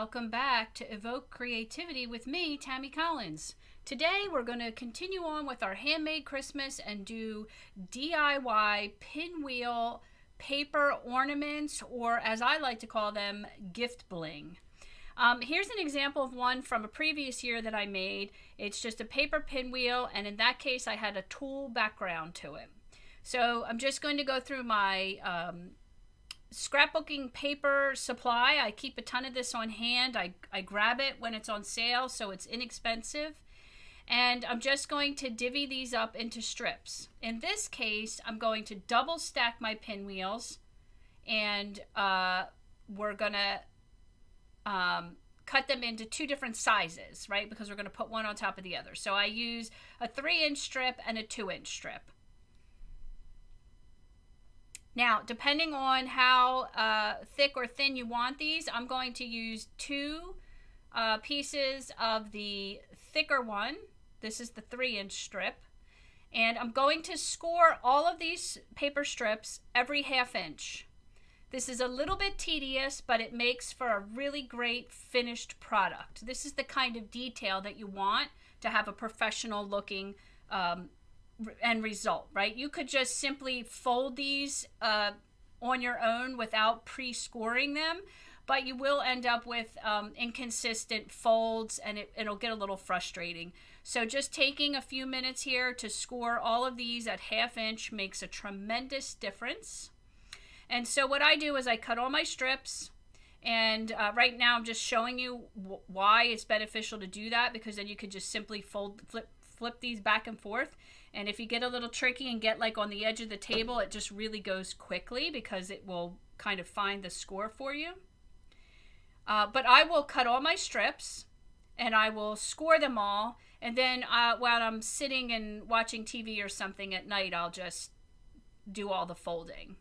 welcome back to Evoke Creativity with me, Tammy Collins. Today we're going to continue on with our handmade Christmas and do DIY pinwheel paper ornaments, or as I like to call them, gift bling. Here's an example of one from a previous year that I made. It's just a paper pinwheel, and in that case I had a tulle background to it. So I'm just going to go through my scrapbooking paper supply. I keep a ton of this on hand. I grab it when it's on sale, so it's inexpensive. And I'm just going to divvy these up into strips. In this case, I'm going to double stack my pinwheels, and we're going to cut them into two different sizes, right? Because we're going to put one on top of the other. So I use a 3-inch strip and a 2-inch strip. Now, depending on how thick or thin you want these, I'm going to use 2 pieces of the thicker one. This is the 3-inch strip. And I'm going to score all of these paper strips every 1/2 inch. This is a little bit tedious, but it makes for a really great finished product. This is the kind of detail that you want to have a professional looking end result, right? You could just simply fold these on your own without pre-scoring them, but you will end up with inconsistent folds, and it'll get a little frustrating. So just taking a few minutes here to score all of these at 1/2 inch makes a tremendous difference. And so what I do is I cut all my strips, and right now I'm just showing you why it's beneficial to do that, because then you can just simply flip these back and forth. And if you get a little tricky and get like on the edge of the table, it just really goes quickly because it will kind of find the score for you. But I will cut all my strips and I will score them all. And then while I'm sitting and watching TV or something at night, I'll just do all the folding.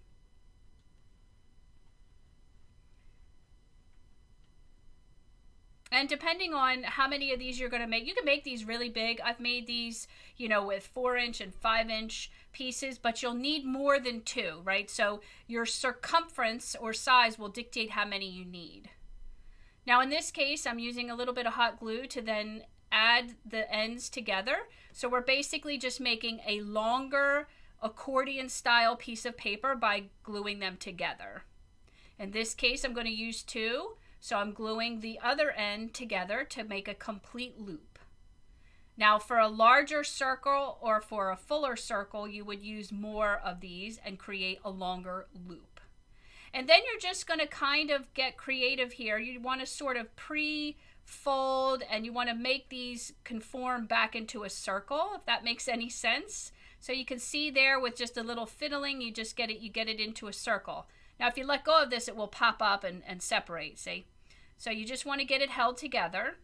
And depending on how many of these you're going to make, you can make these really big. I've made these, with 4-inch and 5-inch pieces, but you'll need more than 2, right? So your circumference or size will dictate how many you need. Now in this case, I'm using a little bit of hot glue to then add the ends together. So we're basically just making a longer accordion style piece of paper by gluing them together. In this case, I'm going to use 2. So I'm gluing the other end together to make a complete loop. Now for a larger circle or for a fuller circle, you would use more of these and create a longer loop. And then you're just going to kind of get creative here. You want to sort of pre-fold, and you want to make these conform back into a circle, if that makes any sense. So you can see there with just a little fiddling, you get it into a circle. Now, if you let go of this, it will pop up and separate, see? So you just want to get it held together.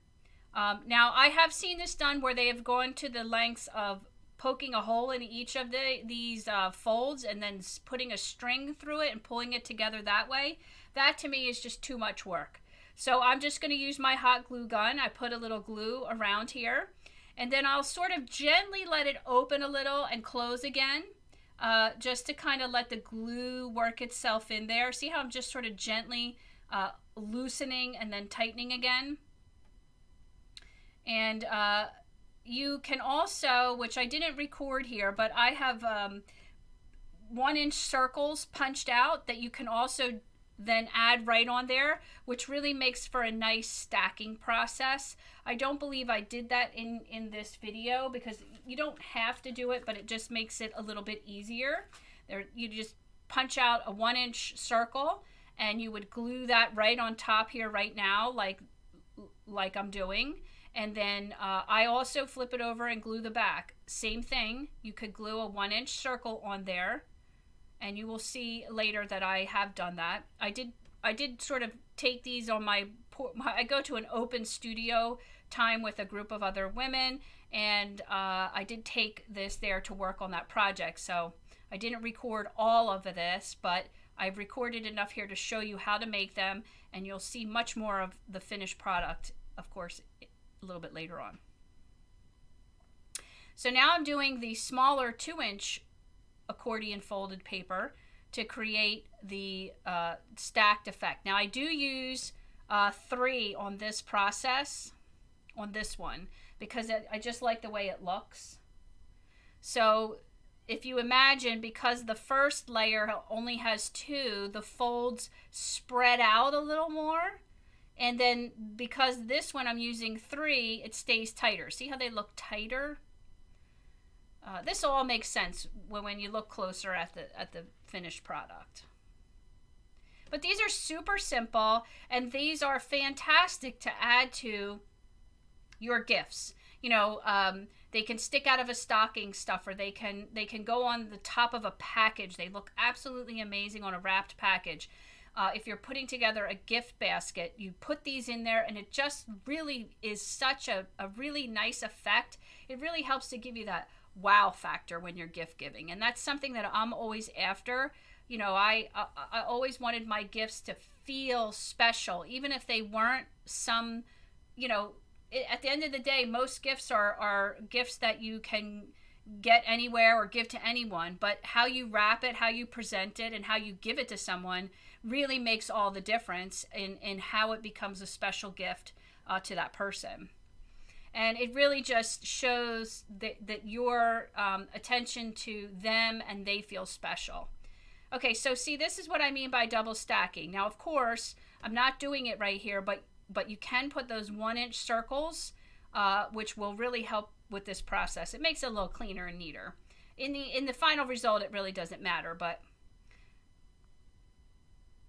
Now, I have seen this done where they have gone to the lengths of poking a hole in each of these folds and then putting a string through it and pulling it together that way. That, to me, is just too much work. So I'm just going to use my hot glue gun. I put a little glue around here. And then I'll sort of gently let it open a little and close again. Just to kind of let the glue work itself in there. See how I'm just sort of gently loosening and then tightening again? And you can also, which I didn't record here, but I have 1-inch circles punched out that you can also then add right on there, which really makes for a nice stacking process. I don't believe I did that in this video because you don't have to do it, but it just makes it a little bit easier. You just punch out a 1-inch circle and you would glue that right on top here right now, like I'm doing. And then I also flip it over and glue the back. Same thing, you could glue a 1-inch circle on there. And you will see later that I have done that. I did sort of take these on I go to an open studio time with a group of other women, and I did take this there to work on that project. So I didn't record all of this, but I've recorded enough here to show you how to make them, and you'll see much more of the finished product, of course, a little bit later on. So now I'm doing the smaller 2-inch accordion folded paper to create the stacked effect. Now I do use 3 on this process, on this one, because I just like the way it looks. So if you imagine, because the first layer only has 2, the folds spread out a little more. And then because this one I'm using 3, it stays tighter. See how they look tighter? This all makes sense when you look closer at the finished product. But these are super simple, and these are fantastic to add to your gifts. You know, they can stick out of a stocking stuffer. They can go on the top of a package. They look absolutely amazing on a wrapped package. If you're putting together a gift basket, you put these in there, and it just really is such a really nice effect. It really helps to give you that wow factor when you're gift giving, and that's something that I'm always after. You know, I always wanted my gifts to feel special, even if they weren't some, you know, at the end of the day, most gifts are gifts that you can get anywhere or give to anyone, but how you wrap it, how you present it, and how you give it to someone really makes all the difference in how it becomes a special gift to that person. And it really just shows that your attention to them, and they feel special. Okay, so see, this is what I mean by double stacking. Now, of course, I'm not doing it right here, but you can put those 1-inch circles, which will really help with this process. It makes it a little cleaner and neater. In the final result, it really doesn't matter, but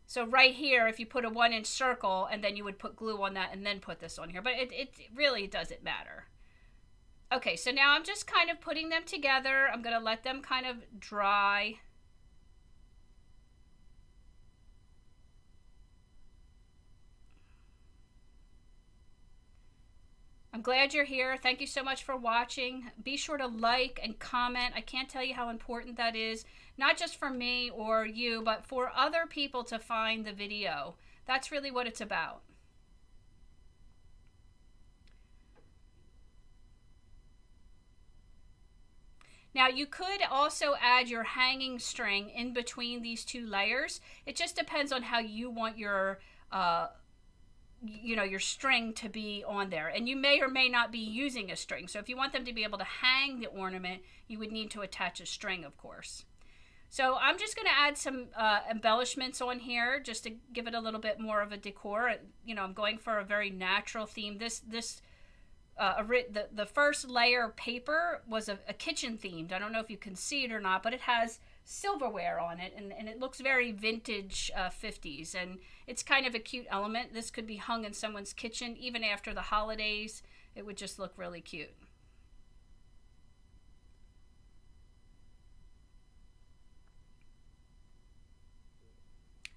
so right here, if you put a 1-inch circle, and then you would put glue on that and then put this on here, but it really doesn't matter. Okay, so now I'm just kind of putting them together. I'm going to let them kind of dry. I'm glad you're here. Thank you so much for watching. Be sure to like and comment. I can't tell you how important that is, not just for me or you, but for other people to find the video. That's really what it's about. Now, you could also add your hanging string in between these 2 layers. It just depends on how you want your your string to be on there, and you may or may not be using a string. So if you want them to be able to hang the ornament, you would need to attach a string, of course. So I'm just going to add some embellishments on here just to give it a little bit more of a decor. You know, I'm going for a very natural theme. The first layer of paper was a kitchen themed. I don't know if you can see it or not, but it has silverware on it, and it looks very vintage 50s, and it's kind of a cute element. This could be hung in someone's kitchen even after the holidays. It would just look really cute.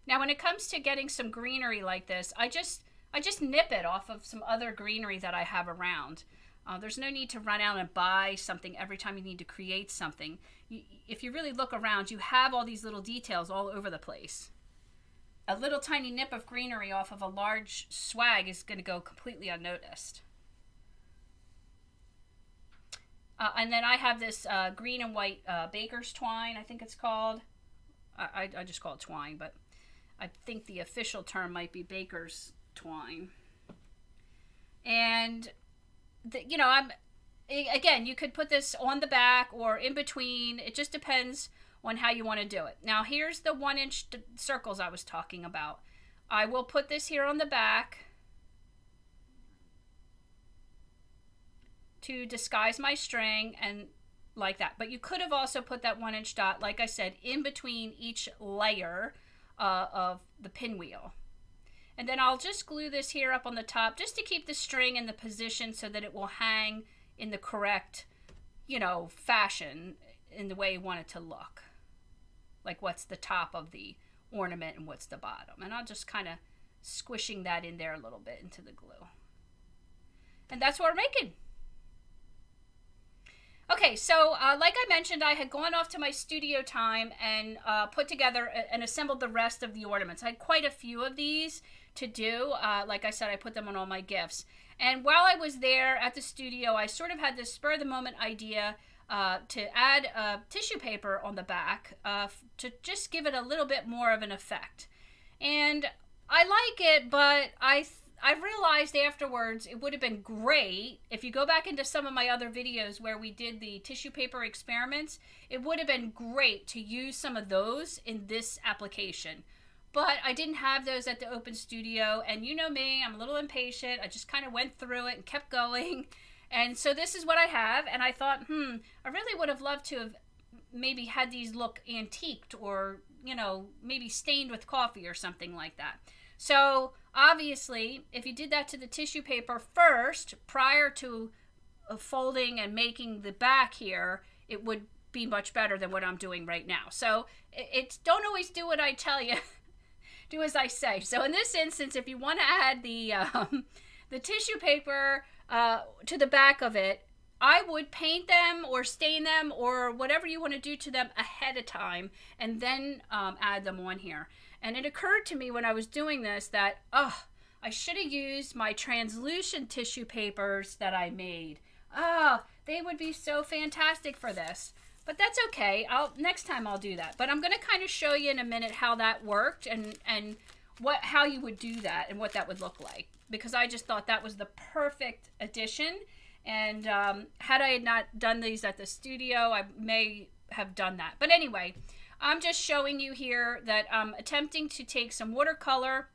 Now, when it comes to getting some greenery like this, I just nip it off of some other greenery that I have around. There's no need to run out and buy something every time you need to create something. If you really look around, you have all these little details all over the place. A little tiny nip of greenery off of a large swag is going to go completely unnoticed. And then I have this green and white baker's twine, I think it's called. I just call it twine, but I think the official term might be baker's twine. And you know, again, you could put this on the back or in between. It just depends on how you want to do it. Now, here's the 1-inch circles I was talking about. I will put this here on the back to disguise my string, and like that. But you could have also put that 1-inch dot, like I said, in between each layer of the pinwheel. And then I'll just glue this here up on the top just to keep the string in the position so that it will hang in the correct, you know, fashion, in the way you want it to look. Like what's the top of the ornament and what's the bottom. And I'll just kind of squishing that in there a little bit into the glue. And that's what we're making. Okay, so like I mentioned, I had gone off to my studio time and put together and assembled the rest of the ornaments. I had quite a few of these to do. Like I said, I put them on all my gifts. And while I was there at the studio, I sort of had this spur-of-the-moment idea to add tissue paper on the back to just give it a little bit more of an effect. And I like it, but I realized afterwards it would have been great if you go back into some of my other videos where we did the tissue paper experiments. It would have been great to use some of those in this application. But I didn't have those at the Open Studio, and you know me, I'm a little impatient. I just kind of went through it and kept going. And so this is what I have, and I thought, I really would have loved to have maybe had these look antiqued or, maybe stained with coffee or something like that. So obviously, if you did that to the tissue paper first, prior to folding and making the back here, it would be much better than what I'm doing right now. So it's don't always do what I tell you. Do as I say. So in this instance, if you want to add the tissue paper to the back of it, I would paint them or stain them or whatever you want to do to them ahead of time, and then add them on here. And it occurred to me when I was doing this that, I should have used my translucent tissue papers that I made. They would be so fantastic for this. But that's okay. Next time I'll do that. But I'm going to kind of show you in a minute how that worked and how you would do that and what that would look like. Because I just thought that was the perfect addition. And had I not done these at the studio, I may have done that. But anyway, I'm just showing you here that I'm attempting to take some watercolor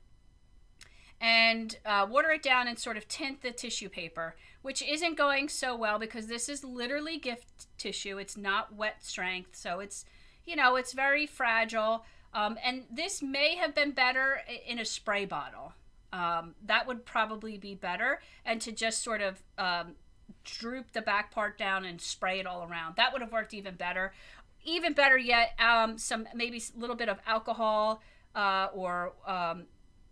and water it down and sort of tint the tissue paper, which isn't going so well because this is literally gift tissue. It's not wet strength, so it's, it's very fragile. And this may have been better in a spray bottle. That would probably be better, and to just sort of droop the back part down and spray it all around. That would have worked even better. Even better yet, some maybe a little bit of alcohol or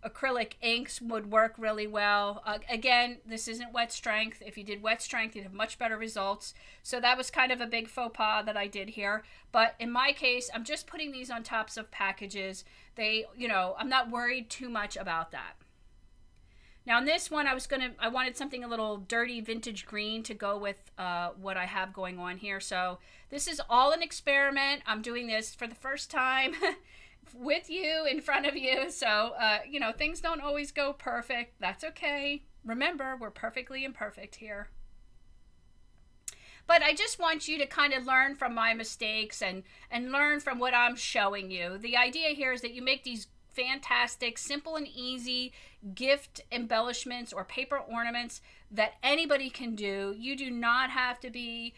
acrylic inks would work really well. Again, this isn't wet strength. If you did wet strength, you'd have much better results. So that was kind of a big faux pas that I did here. But in my case, I'm just putting these on tops of packages. I'm not worried too much about that. Now in this one, I wanted something a little dirty vintage green to go with what I have going on here. So this is all an experiment. I'm doing this for the first time with you, in front of you. So, things don't always go perfect. That's okay. Remember, we're perfectly imperfect here. But I just want you to kind of learn from my mistakes and learn from what I'm showing you. The idea here is that you make these fantastic, simple and easy gift embellishments or paper ornaments that anybody can do. You do not have to be,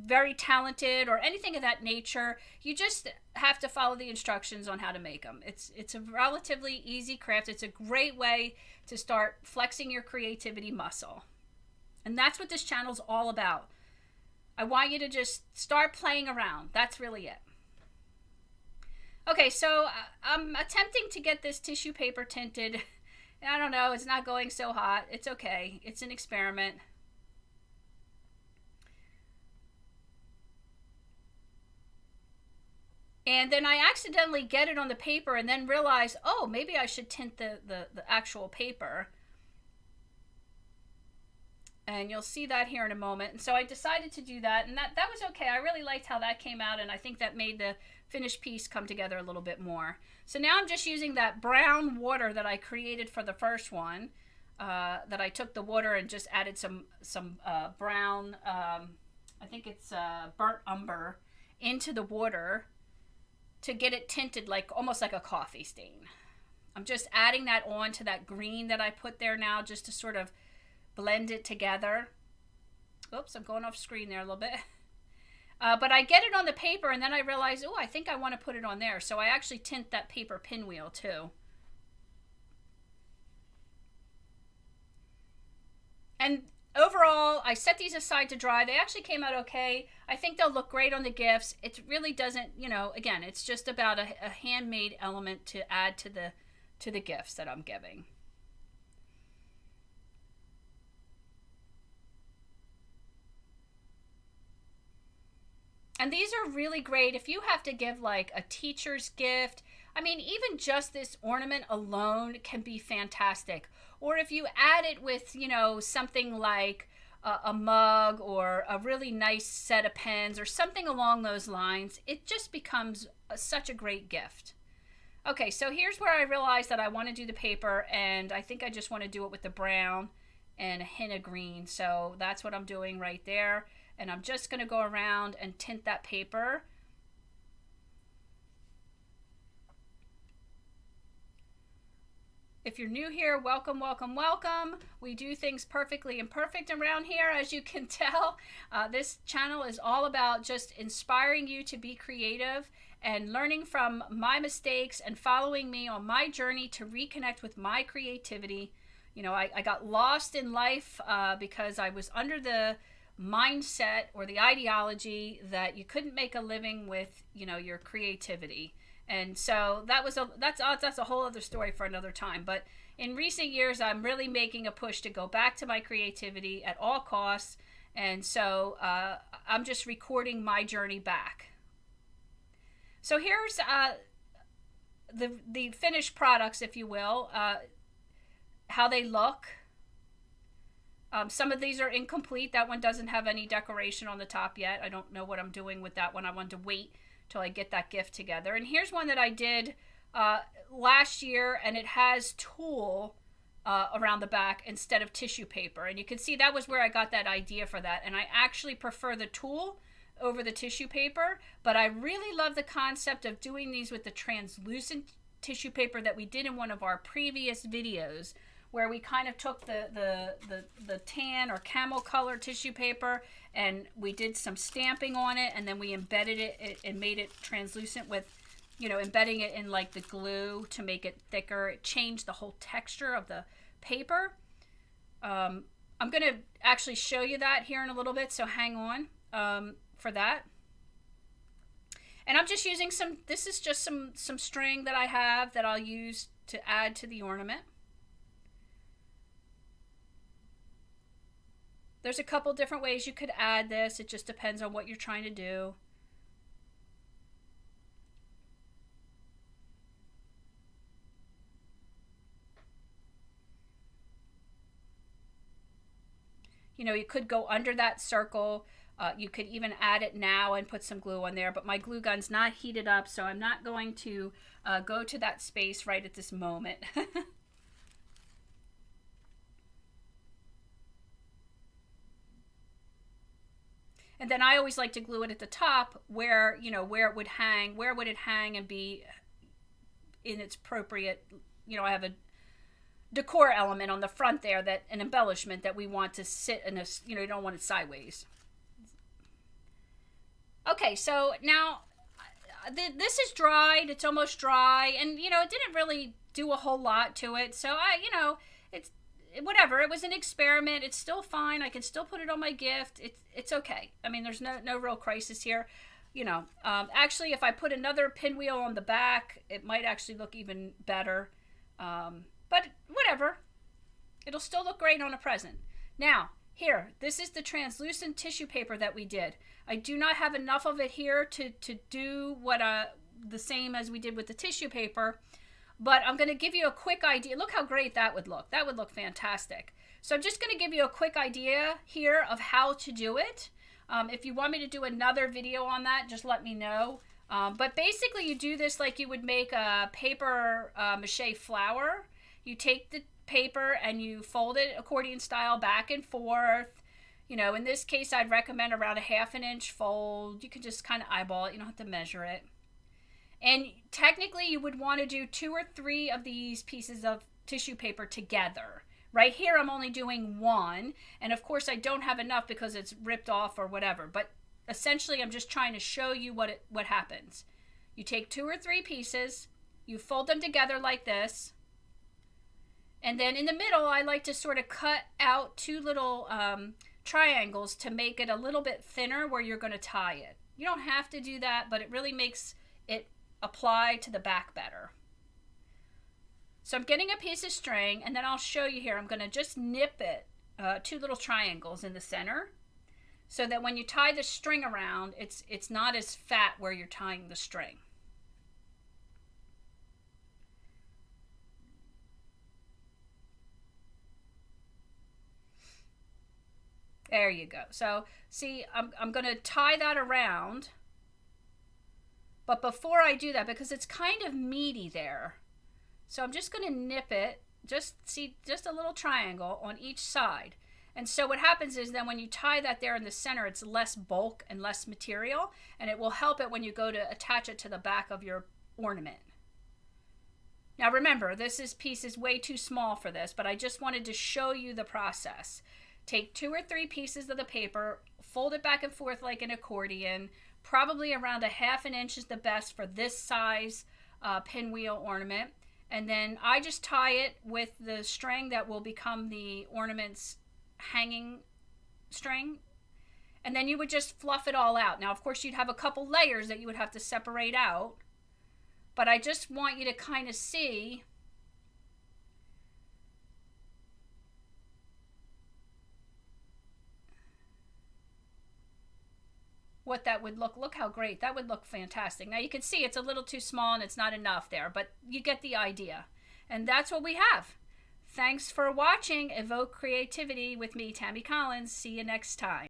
very talented or anything of that nature. You just have to follow the instructions on how to make them. It's a relatively easy craft. It's a great way to start flexing your creativity muscle. And that's what this channel's all about. I want you to just start playing around. That's really it. Okay, so I'm attempting to get this tissue paper tinted. I don't know, it's not going so hot. It's okay. It's an experiment. And then I accidentally get it on the paper and then realize, maybe I should tint the actual paper. And you'll see that here in a moment. And so I decided to do that, and that was okay. I really liked how that came out, and I think that made the finished piece come together a little bit more. So now I'm just using that brown water that I created for the first one, that I took the water and just added some brown, I think it's burnt umber, into the water to get it tinted almost like a coffee stain. I'm just adding that on to that green that I put there now, just to sort of blend it together. Oops, I'm going off screen there a little bit. But I get it on the paper and then I realize, I think I want to put it on there. So I actually tint that paper pinwheel too. And overall, I set these aside to dry. They actually came out okay. I think they'll look great on the gifts. It really doesn't, again, it's just about a handmade element to add to the gifts that I'm giving. And these are really great if you have to give like a teacher's gift. I mean, even just this ornament alone can be fantastic. Or if you add it with, something like a mug or a really nice set of pens or something along those lines, it just becomes such a great gift. Okay, so here's where I realized that I want to do the paper, and I think I just want to do it with the brown and a hint of green. So that's what I'm doing right there. And I'm just going to go around and tint that paper. If you're new here, welcome, welcome, welcome. We do things perfectly imperfect around here, as you can tell. This channel is all about just inspiring you to be creative and learning from my mistakes and following me on my journey to reconnect with my creativity. You know, I got lost in life because I was under the mindset or the ideology that you couldn't make a living with, you know, your creativity. And so that's a whole other story for another time. But in recent years, I'm really making a push to go back to my creativity at all costs. And so I'm just recording my journey back. So here's the finished products, if you will, how they look. Some of these are incomplete. That one doesn't have any decoration on the top yet. I don't know what I'm doing with that one. I wanted to wait till I get that gift together. And here's one that I did last year, and it has tulle around the back instead of tissue paper. And you can see that was where I got that idea for that. And I actually prefer the tulle over the tissue paper, but I really love the concept of doing these with the translucent tissue paper that we did in one of our previous videos, where we kind of took the tan or camel color tissue paper and we did some stamping on it, and then we embedded it and made it translucent with, you know, embedding it in like the glue to make it thicker. It changed the whole texture of the paper. I'm going to actually show you that here in a little bit, so hang on for that. And I'm just using this is just some string that I have that I'll use to add to the ornament. There's a couple different ways you could add this. It just depends on what you're trying to do. You know, you could go under that circle. You could even add it now and put some glue on there, but my glue gun's not heated up, so I'm not going to go to that space right at this moment. And then I always like to glue it at the top where, you know, where it would hang. Where would it hang and be in its appropriate, you know, I have a decor element on the front there, that an embellishment that we want to sit in a, you know, you don't want it sideways. Okay, so now this is dried. It's almost dry, and you know, it didn't really do a whole lot to it. So you know, it's whatever. It was an experiment. It's still fine. I can still put it on my gift. It's okay. I mean, there's no real crisis here. You know, actually, if I put another pinwheel on the back, it might actually look even better. But whatever. It'll still look great on a present. Now, here, this is the translucent tissue paper that we did. I do not have enough of it here to do what the same as we did with the tissue paper, but I'm going to give you a quick idea. Look how great that would look. That would look fantastic. So I'm just going to give you a quick idea here of how to do it. If you want me to do another video on that, just let me know. But basically you do this like you would make a paper mache flower. You take the paper and you fold it accordion style back and forth. You know, in this case, I'd recommend around a 1/2 inch fold. You can just kind of eyeball it. You don't have to measure it. And technically, you would want to do 2 or 3 of these pieces of tissue paper together. Right here, I'm only doing 1. And of course, I don't have enough because it's ripped off or whatever. But essentially, I'm just trying to show you what happens. You take 2 or 3 pieces. You fold them together like this. And then in the middle, I like to sort of cut out 2 little triangles to make it a little bit thinner where you're going to tie it. You don't have to do that, but it really makes it apply to the back better. So I'm getting a piece of string, and then I'll show you here. I'm going to just nip it, 2 little triangles in the center, so that when you tie the string around, it's not as fat where you're tying the string. There you go. So see, I'm going to tie that around But before I do that, because it's kind of meaty there, so I'm just going to nip it, just a little triangle on each side. And so what happens is then when you tie that there in the center, it's less bulk and less material, and it will help it when you go to attach it to the back of your ornament. Now remember, this piece is way too small for this, but I just wanted to show you the process. Take 2 or 3 pieces of the paper, fold it back and forth like an accordion, probably around 1/2 inch is the best for this size pinwheel ornament. And then I just tie it with the string that will become the ornament's hanging string. And then you would just fluff it all out. Now, of course, you'd have a couple layers that you would have to separate out. But I just want you to kind of see what that would look. Look how great. That would look fantastic. Now you can see it's a little too small and it's not enough there, but you get the idea. And that's what we have. Thanks for watching Evoke Creativity with me, Tammy Collins. See you next time.